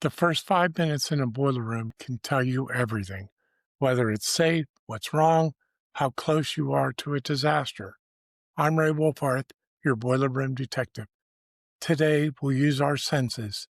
The first 5 minutes in a boiler room can tell you everything, whether it's safe, what's wrong, how close you are to a disaster. I'm Ray Wolfarth, your boiler room detective. Today, we'll use our senses,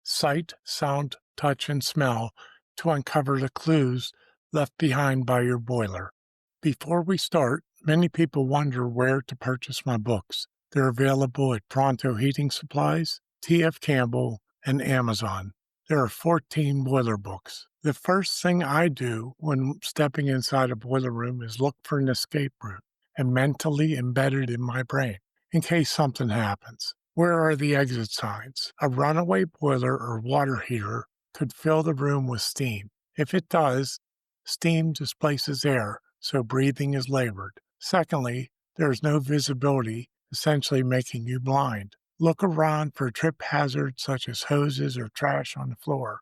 sight, sound, touch, and smell, to uncover the clues left behind by your boiler. Before we start, many people wonder where to purchase my books. They're available at Pronto Heating Supplies, T.F. Campbell, and Amazon. There are 14 boiler books. The first thing I do when stepping inside a boiler room is look for an escape route and mentally embed it in my brain in case something happens. Where are the exit signs? A runaway boiler or water heater could fill the room with steam. If it does, steam displaces air, so breathing is labored. Secondly, there is no visibility, essentially making you blind. Look around for trip hazards such as hoses or trash on the floor.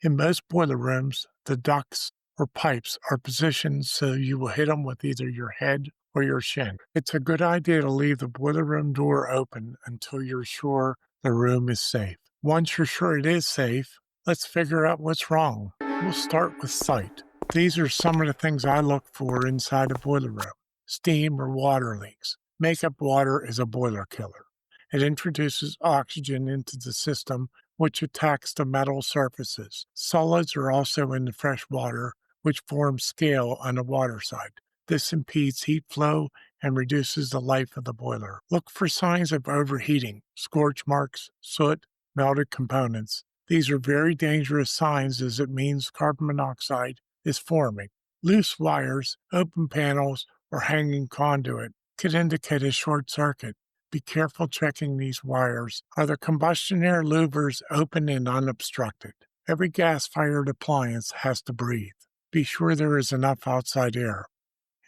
In most boiler rooms, the ducts or pipes are positioned so you will hit them with either your head or your shin. It's a good idea to leave the boiler room door open until you're sure the room is safe. Once you're sure it is safe, let's figure out what's wrong. We'll start with sight. These are some of the things I look for inside a boiler room. Steam or water leaks. Makeup water is a boiler killer. It introduces oxygen into the system, which attacks the metal surfaces. Solids are also in the fresh water, which forms scale on the water side. This impedes heat flow and reduces the life of the boiler. Look for signs of overheating, scorch marks, soot, melted components. These are very dangerous signs as it means carbon monoxide is forming. Loose wires, open panels, or hanging conduit could indicate a short circuit. Be careful checking these wires. Are the combustion air louvers open and unobstructed? Every gas-fired appliance has to breathe. Be sure there is enough outside air.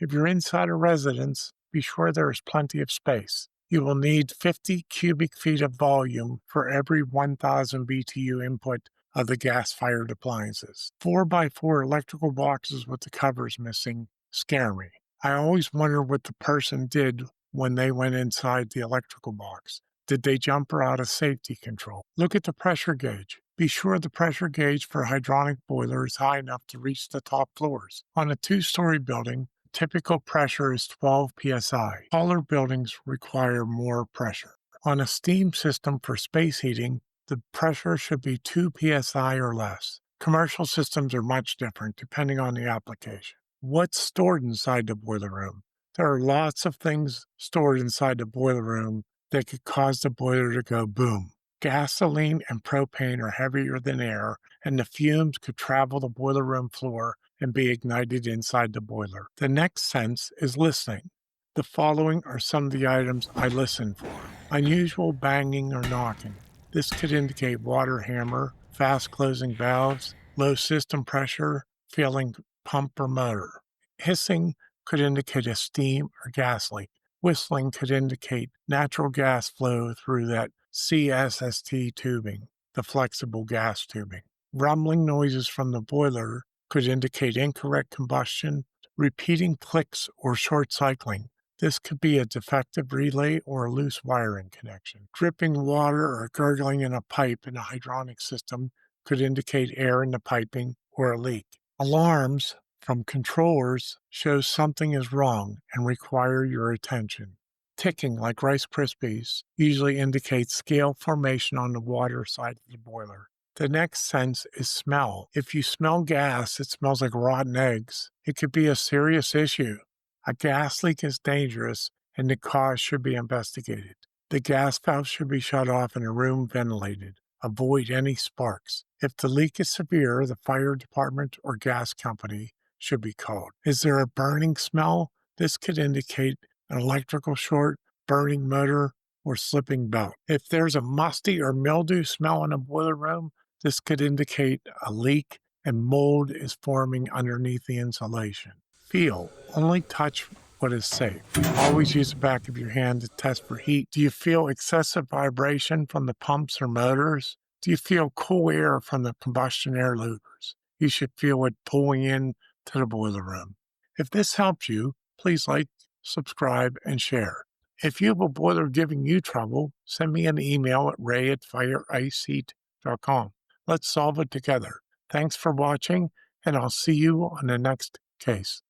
If you're inside a residence, be sure there is plenty of space. You will need 50 cubic feet of volume for every 1,000 BTU input of the gas-fired appliances. 4x4 electrical boxes with the covers missing scare me. I always wonder what the person did when they went inside the electrical box. Did they jump her out of safety control? Look at the pressure gauge. Be sure the pressure gauge for a hydronic boiler is high enough to reach the top floors. On a 2-story building, typical pressure is 12 psi. Taller buildings require more pressure. On a steam system for space heating, the pressure should be 2 psi or less. Commercial systems are much different depending on the application. What's stored inside the boiler room? There are lots of things stored inside the boiler room that could cause the boiler to go boom. Gasoline and propane are heavier than air, and the fumes could travel the boiler room floor and be ignited inside the boiler. The next sense is listening. The following are some of the items I listen for. Unusual banging or knocking. This could indicate water hammer, fast closing valves, low system pressure, failing pump or motor. Hissing could indicate a steam or gas leak. Whistling could indicate natural gas flow through that CSST tubing, the flexible gas tubing. Rumbling noises from the boiler could indicate incorrect combustion. Repeating clicks or short cycling. This could be a defective relay or a loose wiring connection. Dripping water or gurgling in a pipe in a hydronic system could indicate air in the piping or a leak. Alarms from controllers show something is wrong and require your attention. Ticking like Rice Krispies usually indicates scale formation on the water side of the boiler. The next sense is smell. If you smell gas, it smells like rotten eggs. It could be a serious issue. A gas leak is dangerous and the cause should be investigated. The gas valve should be shut off and a room ventilated. Avoid any sparks. If the leak is severe, the fire department or gas company should be called. Is there a burning smell? This could indicate an electrical short, burning motor, or slipping belt. If there's a musty or mildew smell in a boiler room, this could indicate a leak and mold is forming underneath the insulation. Feel. Only touch what is safe. Always use the back of your hand to test for heat. Do you feel excessive vibration from the pumps or motors? Do you feel cool air from the combustion air louvers? You should feel it pulling in to the boiler room. If this helped you, please like, subscribe, and share. If you have a boiler giving you trouble, send me an email at ray@fireiceheat.com. Let's solve it together. Thanks for watching, and I'll see you on the next case.